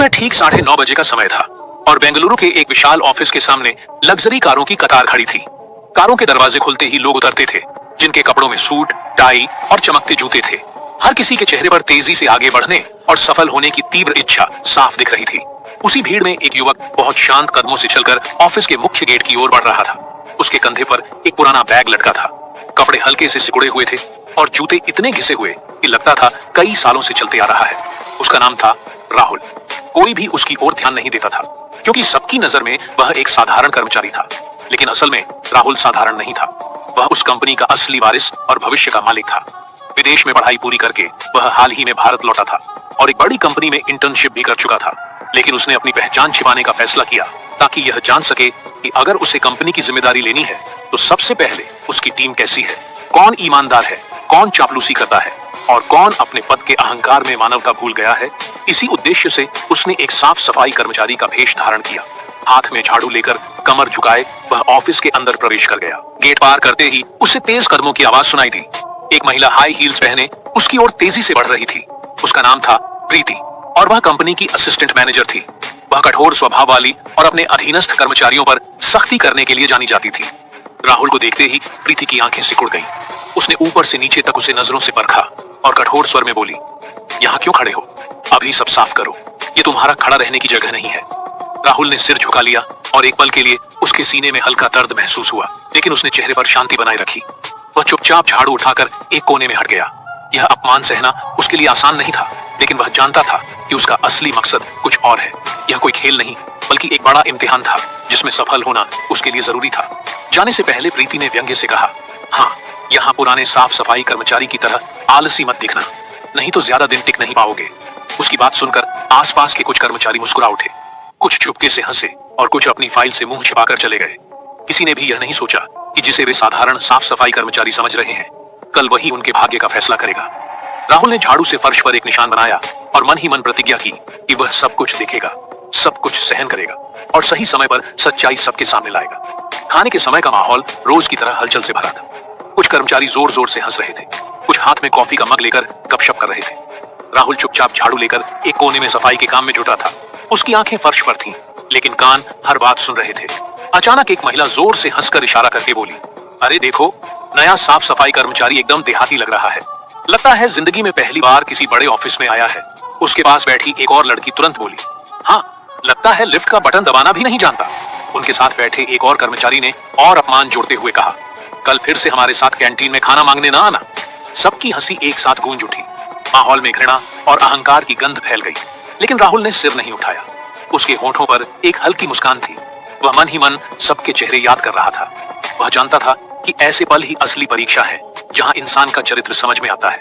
सुबह ठीक 9:30 बजे का समय था और बेंगलुरु के एक विशाल ऑफिस के सामने लग्जरी कारों की कतार खड़ी थी। कारों के दरवाजे खुलते ही लोग उतरते थे, जिनके कपड़ों में सूट, टाई और चमकते जूते थे। हर किसी के चेहरे पर तेजी से आगे बढ़ने और सफल होने की तीव्र इच्छा साफ दिख रही थी। उसी भीड़ में एक युवक बहुत शांत कदमों से चलकर ऑफिस के मुख्य गेट की ओर बढ़ रहा था। उसके कंधे पर एक पुराना बैग लटका था। कपड़े हल्के से सिकुड़े हुए थे और जूते इतने घिसे हुए कि लगता था कई सालों से चलते आ रहा है। उसका नाम था राहुल। कोई भी उसकी ओर ध्यान नहीं देता था, क्योंकि सबकी नजर में वह एक साधारण कर्मचारी था। लेकिन असल में राहुल साधारण नहीं था। वह उस कंपनी का असली वारिस और भविष्य का मालिक था। विदेश में पढ़ाई पूरी करके वह हाल ही में भारत लौटा था और एक बड़ी कंपनी में इंटर्नशिप भी कर चुका था। लेकिन उसने अपनी पहचान छिपाने का फैसला किया ताकि यह जान सके कि अगर उसे कंपनी की जिम्मेदारी लेनी है तो सबसे पहले उसकी टीम कैसी है, कौन ईमानदार है, कौन चापलूसी करता है और कौन अपने पद के अहंकार में मानवता भूल गया है। इसी उद्देश्य से उसने एक साफ सफाई कर्मचारी का भेष धारण किया। हाथ में झाड़ू लेकर कमर झुकाए वह ऑफिस के अंदर प्रवेश कर गया। गेट पार करते ही उसे तेज कदमों की आवाज सुनाई दी। एक महिला हाई हील्स पहने उसकी ओर तेजी से बढ़ रही थी। उसका नाम था प्रीति और वह कंपनी की असिस्टेंट मैनेजर थी। वह कठोर स्वभाव वाली और अपने अधीनस्थ कर्मचारियों पर सख्ती करने के लिए जानी जाती थी। राहुल को देखते ही प्रीति की आंखें सिकुड़ गईं। उसने ऊपर से नीचे तक उसे नजरों से परखा और कठोर स्वर में बोली, यहाँ क्यों खड़े हो? अभी सब साफ करो, ये तुम्हारा खड़ा रहने की जगह नहीं है। राहुल ने सिर झुका लिया और एक पल के लिए उसके सीने में हल्का दर्द महसूस हुआ, लेकिन उसने चेहरे पर शांति बनाए रखी। वह चुपचाप झाड़ू उठाकर एक कोने में हट गया। यह अपमान सहना उसके लिए आसान नहीं था, लेकिन वह जानता था कि उसका असली मकसद कुछ और है। यह कोई खेल नहीं, बल्कि एक बड़ा इम्तिहान था जिसमें सफल होना उसके लिए जरूरी था। जाने से पहले प्रीति ने व्यंग्य से कहा, हाँ, यहाँ पुराने साफ सफाई कर्मचारी की तरह आलसी मत दिखना, नहीं तो ज्यादा दिन टिक नहीं पाओगे। उसकी बात सुनकर आसपास के कुछ कर्मचारी मुस्कुरा उठे। कुछ चुपके से हंसे और कुछ अपनी फाइल से मुंह छिपाकर चले गए। किसी ने भी यह नहीं सोचा कि जिसे वे साधारण साफ सफाई कर्मचारी समझ रहे हैं, कल वही उनके भाग्य का फैसला करेगा। राहुल ने झाड़ू से फर्श पर एक निशान बनाया और मन ही मन प्रतिज्ञा की कि वह सब कुछ देखेगा, सब कुछ सहन करेगा और सही समय पर सच्चाई सबके सामने लाएगा। खाने के समय का माहौल रोज की तरह हलचल से भरा था। कुछ कर्मचारी जोर जोर से हंस रहे थे, कुछ हाथ में कॉफी का मग लेकर गपशप कर रहे थे। राहुल चुपचाप झाड़ू लेकर एक कोने में सफाई के काम में जुटा था। उसकी आंखें फर्श पर थीं, लेकिन कान हर बात सुन रहे थे। अचानक एक महिला जोर से हंसकर इशारा करके बोली, अरे देखो, नया साफ सफाई कर्मचारी एकदम देहाती लग रहा है। लगता है जिंदगी में पहली बार किसी बड़े ऑफिस में आया है। उसके पास बैठी एक और लड़की तुरंत बोली, हाँ, लगता है लिफ्ट का बटन दबाना भी नहीं जानता। उनके साथ बैठे एक और कर्मचारी ने और अपमान जोड़ते हुए कहा, कल फिर से हमारे साथ कैंटीन में खाना मांगने ना आना। सबकी हंसी एक साथ गूंज उठी। माहौल में घृणा और अहंकार की गंध फैल गई, लेकिन राहुल ने सिर नहीं उठाया। उसके होठों पर एक हल्की मुस्कान थी। वह मन ही मन सबके चेहरे याद कर रहा था। वह जानता था कि ऐसे पल ही असली परीक्षा है, जहां इंसान का चरित्र समझ में आता है।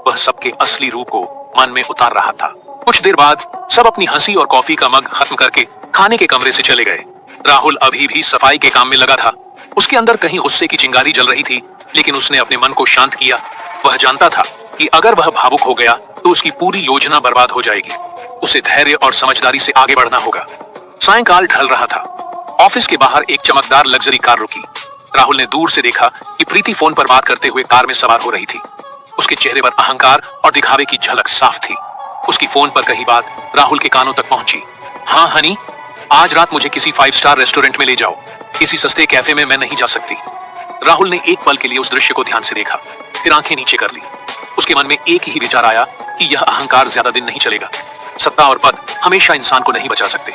वह सबके असली रूप को मन में उतार रहा था। कुछ देर बाद सब अपनी हंसी और कॉफी का मग खत्म करके खाने के कमरे से चले गए। राहुल अभी भी सफाई के काम में लगा था। उसके अंदर कहीं गुस्से की चिंगारी जल रही थी, लेकिन उसने अपने मन को शांत किया। वह जानता था कि अगर वह भावुक हो गया तो उसकी पूरी योजना बर्बाद हो जाएगी। उसे धैर्य और समझदारी से आगे बढ़ना होगा। सायंकाल ढल रहा था। ऑफिस के बाहर एक चमकदार लग्जरी कार रुकी। राहुल ने दूर से देखा कि प्रीति फोन पर बात करते हुए कार में सवार हो रही थी। उसके चेहरे पर अहंकार और दिखावे की झलक साफ थी। उसकी फोन पर कही बात राहुल के कानों तक पहुंची। हाँ हनी, आज रात मुझे किसी 5 स्टार रेस्टोरेंट में ले जाओ। किसी सस्ते कैफे में मैं नहीं जा सकती। राहुल ने एक पल के लिए उस दृश्य को ध्यान से देखा, फिर आंखें नीचे कर ली। उसके मन में एक ही विचार आया कि यह अहंकार ज्यादा दिन नहीं चलेगा। सत्ता और पद हमेशा इंसान को नहीं बचा सकते।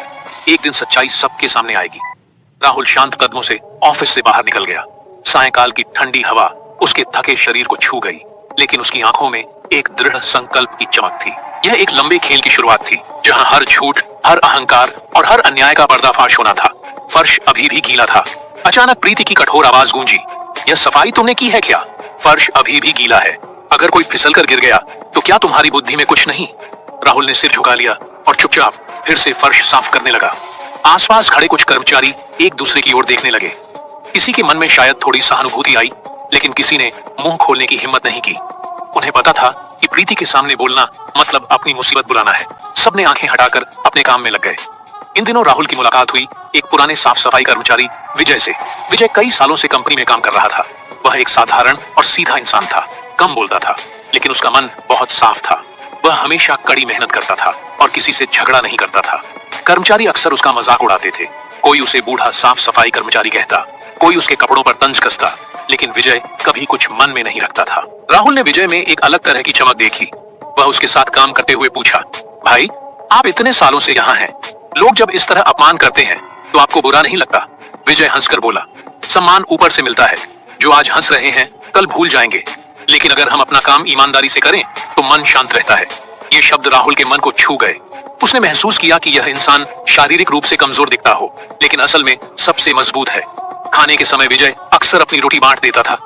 एक दिन सच्चाई सबके सामने आएगी। राहुल शांत कदमों से ऑफिस से बाहर निकल गया। सायंकाल की ठंडी हवा उसके थके शरीर को छू गई, लेकिन उसकी आंखों में एक दृढ़ संकल्प की चमक थी। यह एक लंबे खेल की शुरुआत थी, जहां हर झूठ, हर अहंकार और हर अन्याय का पर्दाफाश होना था। फर्श अभी भी गीला था। अचानक प्रीति की कठोर आवाज गूंजी, यह सफाई तुमने की है क्या? फर्श अभी भी गीला है। अगर कोई फिसल कर गिर गया तो क्या तुम्हारी बुद्धि में कुछ नहीं? राहुल ने सिर झुका लिया और चुपचाप फिर से फर्श साफ करने लगा। आसपास खड़े कुछ कर्मचारी एक दूसरे की ओर देखने लगे। किसी के मन में शायद थोड़ी सहानुभूति आई, लेकिन किसी ने मुंह खोलने की हिम्मत नहीं की। उन्हें पता था कि प्रीति के सामने बोलना मतलब अपनी मुसीबत बुलाना है। सबने आंखें हटाकर अपने काम में लग गए। इन दिनों राहुल की मुलाकात हुई एक पुराने साफ सफाई कर्मचारी विजय से। विजय कई सालों से कंपनी में काम कर रहा था। वह एक साधारण और सीधा इंसान था, कम बोलता था, लेकिन उसका मन बहुत साफ था। वह हमेशा कड़ी मेहनत करता था और किसी से झगड़ा नहीं करता था। कर्मचारी अक्सर उसका मजाक उड़ाते थे। कोई उसे बूढ़ा साफ सफाई कर्मचारी कहता, कोई उसके कपड़ों पर तंज कसता, लेकिन विजय कभी कुछ मन में नहीं रखता था। राहुल ने विजय में एक अलग तरह की चमक देखी। वह उसके साथ काम करते हुए पूछा, भाई आप इतने सालों से यहाँ हैं, लोग जब इस तरह अपमान करते हैं तो आपको बुरा नहीं लगता? विजय हंसकर बोला, सम्मान ऊपर से मिलता है, जो आज हंस रहे हैं कल भूल जाएंगे, लेकिन अगर हम अपना काम ईमानदारी से करें तो मन शांत रहता है। ये शब्द राहुल के मन को छू गए। उसने महसूस किया कि यह इंसान शारीरिक रूप से कमजोर दिखता हो, लेकिन असल में सबसे मजबूत है। खाने के समय विजय अक्सर अपनी रोटी बांट देता था।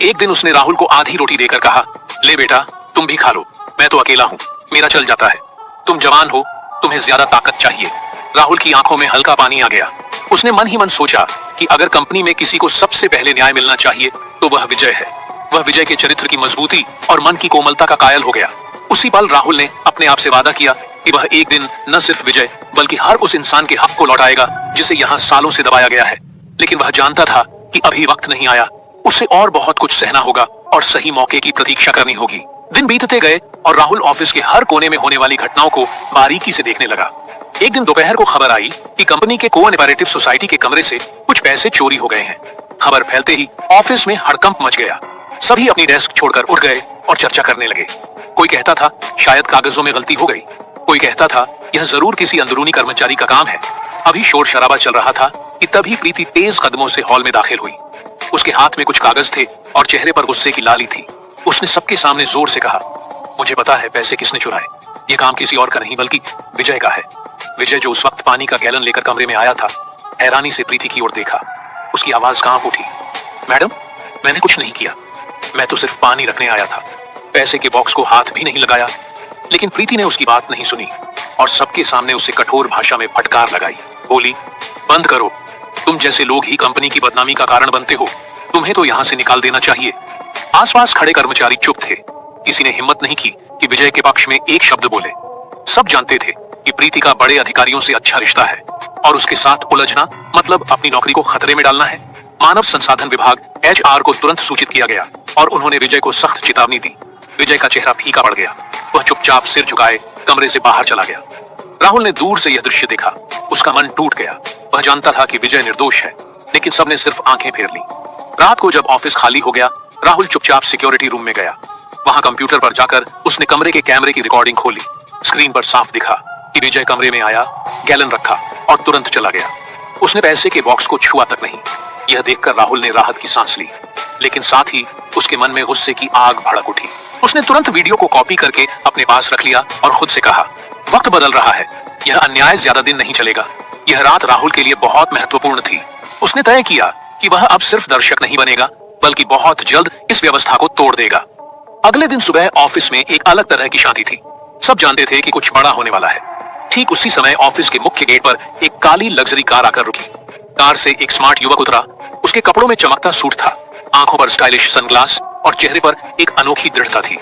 एक दिन उसने राहुल को आधी रोटी देकर कहा, ले बेटा तुम भी खा लो, मैं तो अकेला हूँ, मेरा चल जाता है। तुम जवान हो, तुम्हें ज्यादा ताकत चाहिए। राहुल की आंखों में हल्का पानी आ गया। उसने मन ही मन सोचा कि अगर कंपनी में किसी को सबसे पहले न्याय मिलना चाहिए तो वह विजय है। वह विजय के चरित्र की मजबूती और मन की कोमलता का कायल हो गया। उसी पल राहुल ने अपने आप से वादा किया कि वह एक दिन न सिर्फ विजय बल्कि हर उस इंसान के हक को लौटाएगा जिसे यहाँ सालों से दबाया गया है। लेकिन वह जानता था कि अभी वक्त नहीं आया, उसे और बहुत कुछ सहना होगा और सही मौके की प्रतीक्षा करनी होगी। दिन बीतते गए और राहुल ऑफिस के हर कोने में होने वाली घटनाओं को बारीकी से देखने लगा। एक दिन दोपहर को खबर आई कि कंपनी के कोऑपरेटिव सोसाइटी के कमरे से कुछ पैसे चोरी हो गए हैं। खबर फैलते ही ऑफिस में हड़कंप मच गया। सभी अपनी डेस्क छोड़कर उठ गए और चर्चा करने लगे। कोई कहता था शायद कागजों में गलती हो गई, कोई कहता था यह जरूर किसी अंदरूनी कर्मचारी का काम है। अभी शोर शराबा चल रहा था कि तभी प्रीति तेज कदमों से हॉल में दाखिल हुई। उसके हाथ में कुछ कागज थे और चेहरे पर गुस्से की लाली थी। उसने सबके सामने जोर से कहा, मुझे पता है पैसे किसने चुराए, ये काम किसी और का नहीं बल्कि विजय का है। विजय जो उस वक्त पानी का गैलन लेकर कमरे में आया था, हैरानी से प्रीति की ओर देखा। उसकी आवाज कांप उठी, मैडम मैंने कुछ नहीं किया, मैं तो सिर्फ पानी रखने आया था, पैसे के बॉक्स को हाथ भी नहीं लगाया। लेकिन प्रीति ने उसकी बात नहीं सुनी और सबके सामने उसे कठोर भाषा में फटकार लगाई। बोली, बंद करो, तुम जैसे लोग ही कंपनी की बदनामी का कारण बनते हो, तुम्हें तो यहाँ से निकाल देना चाहिए। आसपास खड़े कर्मचारी चुप थे। किसी ने हिम्मत नहीं की कि विजय के पक्ष में एक शब्द बोले। सब जानते थे कि प्रीति का बड़े अधिकारियों से अच्छा रिश्ता है और उसके साथ उलझना मतलब अपनी नौकरी को खतरे में डालना है। मानव संसाधन विभाग HR को तुरंत सूचित किया गया और उन्होंने विजय को सख्त चेतावनी दी। विजय का चेहरा फीका पड़ गया। वह चुपचाप सिर झुकाए कमरे से बाहर चला गया। राहुल ने दूर से यह दृश्य देखा। उसका मन टूट गया। वह जानता था कि विजय निर्दोष है, लेकिन सबने सिर्फ आंखें फेर ली। रात को जब ऑफिस खाली हो गया, राहुल चुपचाप सिक्योरिटी रूम में गया। वहां कंप्यूटर पर जाकर उसने कमरे के कैमरे की रिकॉर्डिंग खोली। स्क्रीन पर साफ दिखा कि विजय कमरे में आया, गैलन रखा और तुरंत चला गया। उसने पैसे के बॉक्स को छुआ तक नहीं। यह देखकर राहुल ने राहत की सांस ली, लेकिन साथ ही उसके मन में गुस्से की आग भड़क उठी। उसने तुरंत वीडियो को कॉपी करके अपने पास रख लिया और खुद से कहा, वक्त बदल रहा है, यह अन्याय ज्यादा दिन नहीं चलेगा। यह रात राहुल के लिए बहुत महत्वपूर्ण थी। उसने तय किया कि वह अब सिर्फ दर्शक नहीं बनेगा बल्कि बहुत जल्द इस व्यवस्था को तोड़ देगा। अगले दिन सुबह ऑफिस में एक अलग तरह की शांति थी। सब जानते थे कि कुछ बड़ा होने वाला है। ठीक उसी समय ऑफिस के मुख्य गेट पर एक काली लग्जरी कार आकर रुकी। कार से एक स्मार्ट युवक उतरा। उसके कपड़ों में चमकता सूट था, आंखों पर स्टाइलिश सनग्लास और चेहरे पर एक अनोखी दृढ़ता थी।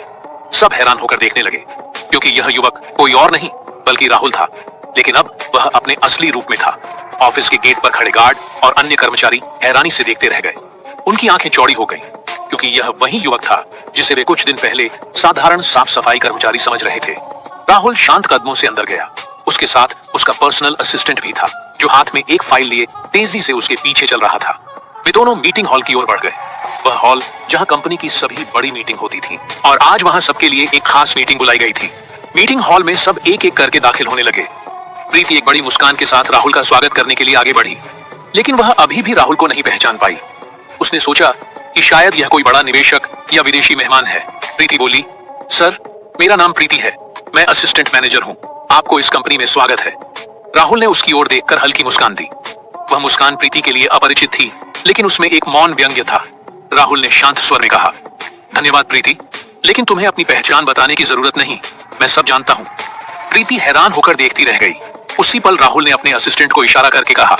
सब हैरान होकर देखने लगे, क्योंकि यह युवक कोई और नहीं बल्कि राहुल था। लेकिन अब वह अपने असली रूप में था। ऑफिस के गेट पर खड़े गार्ड और अन्य कर्मचारी हैरानी से देखते रह गए। उनकी आंखें चौड़ी हो गईं, क्योंकि यह वही युवक था जिसे वे कुछ दिन पहले साधारण साफ सफाई कर्मचारी समझ रहे थे। राहुल शांत कदमों से अंदर गया। उसके साथ उसका पर्सनल असिस्टेंट भी था, जो हाथ में एक फाइल लिए तेजी से उसके पीछे चल रहा था। वे दोनों मीटिंग हॉल की ओर बढ़ गए। वह हॉल जहां कंपनी की सभी बड़ी मीटिंग होती थी, और आज वहां सबके लिए एक खास मीटिंग बुलाई गई थी। मीटिंग हॉल में सब एक एक करके दाखिल होने लगे। प्रीति एक बड़ी मुस्कान के साथ राहुल का स्वागत करने के लिए आगे बढ़ी, लेकिन वह अभी भी राहुल को नहीं पहचान पाई। उसने सोचा कि शायद यह कोई बड़ा निवेशक या विदेशी मेहमान है। प्रीति बोली, सर मेरा नाम प्रीति है, मैं असिस्टेंट मैनेजर हूँ, आपको इस कंपनी में स्वागत है। राहुल ने उसकी ओर देखकर हल्की मुस्कान दी। वह मुस्कान प्रीति के लिए अपरिचित थी, लेकिन उसमें एक मौन व्यंग्य था। राहुल ने शांत स्वर में कहा, धन्यवाद प्रीति, लेकिन तुम्हें अपनी पहचान बताने की जरूरत नहीं, मैं सब जानता हूँ। प्रीति हैरान होकर देखती रह गई। उसी पल राहुल ने अपने असिस्टेंट को इशारा करके कहा,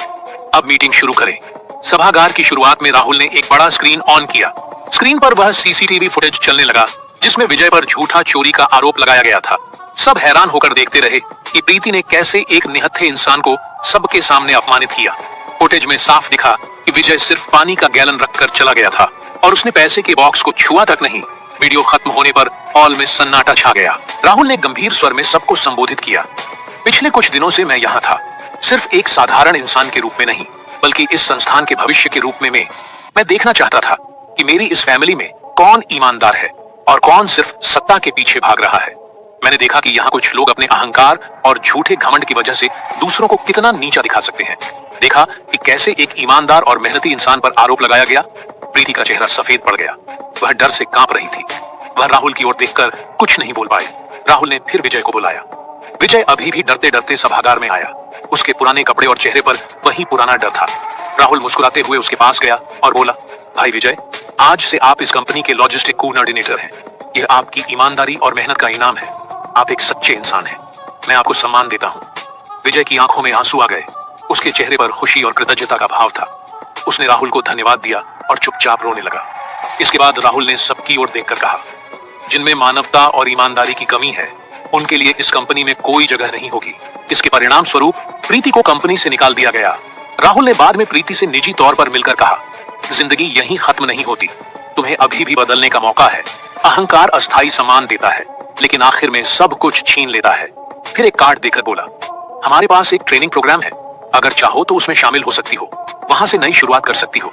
अब मीटिंग शुरू करें। सभागार की शुरुआत में राहुल ने एक बड़ा स्क्रीन ऑन किया। स्क्रीन पर वह CCTV फुटेज चलने लगा, जिसमें विजय पर झूठा चोरी का आरोप लगाया गया था। सब हैरान होकर देखते रहे कि प्रीति ने कैसे एक निहत्थे इंसान को सबके सामने अपमानित किया। फुटेज में साफ दिखा कि विजय सिर्फ पानी का गैलन रखकर चला गया था और उसने पैसे के बॉक्स को छुआ तक नहीं। वीडियो खत्म होने पर हॉल में सन्नाटा छा गया। राहुल ने गंभीर स्वर में सबको संबोधित किया। पिछले कुछ दिनों से मैं यहाँ था, सिर्फ एक साधारण इंसान के रूप में नहीं, बल्कि इस संस्थान के भविष्य के रूप में मैं देखना चाहता था कि मेरी इस फैमिली में कौन ईमानदार है और कौन सिर्फ सत्ता के पीछे भाग रहा है। मैंने देखा कि यहाँ कुछ लोग अपने अहंकार और झूठे घमंड की वजह से दूसरों को कितना नीचा दिखा सकते हैं। देखा कि कैसे एक ईमानदार और मेहनती इंसान पर आरोप लगाया गया। प्रीति का चेहरा सफेद पड़ गया, वह डर से कांप रही थी। वह राहुल की ओर देखकर कुछ नहीं बोल पाए। राहुल ने फिर विजय को बुलाया। विजय अभी भी डरते डरते सभागार में आया। उसके पुराने कपड़े और चेहरे पर वही पुराना डर था। राहुल मुस्कुराते हुए उसके पास गया और बोला, भाई विजय, आज से आप इस कंपनी के लॉजिस्टिक कोऑर्डिनेटर हैं। यह आपकी ईमानदारी और मेहनत का इनाम है। आप एक सच्चे इंसान हैं। मैं आपको सम्मान देता हूँ। विजय की आंखों में आंसू आ गए। उसके चेहरे पर खुशी और कृतज्ञता का भाव था। उसने राहुल को धन्यवाद दिया और चुपचाप रोने लगा। इसके बाद राहुल ने सबकी ओर देखकर कहा, जिनमें मानवता और ईमानदारी की कमी है, उनके लिए इस कंपनी में कोई जगह नहीं होगी। इसके परिणाम स्वरूप प्रीति को कंपनी से निकाल दिया गया। राहुल ने बाद में प्रीति से निजी तौर पर मिलकर कहा, जिंदगी यहीं खत्म नहीं होती, तुम्हें अभी भी बदलने का मौका है। अहंकार अस्थायी सम्मान देता है, लेकिन आखिर में सब कुछ छीन लेता है। फिर एक कार्ड देकर बोला, हमारे पास एक ट्रेनिंग प्रोग्राम है, अगर चाहो तो उसमें शामिल हो सकती हो, वहां से नई शुरुआत कर सकती हो।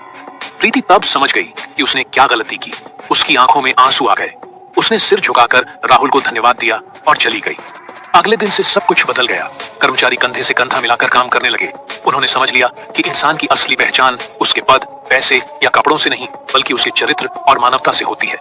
प्रीति तब समझ गई कि उसने क्या गलती की। उसकी आंखों में आंसू आ गए। उसने सिर झुकाकर राहुल को धन्यवाद दिया और चली गई। अगले दिन से सब कुछ बदल गया। कर्मचारी कंधे से कंधा मिलाकर काम करने लगे। उन्होंने समझ लिया कि इंसान की असली पहचान उसके पद, पैसे या कपड़ों से नहीं, बल्कि उसके चरित्र और मानवता से होती है।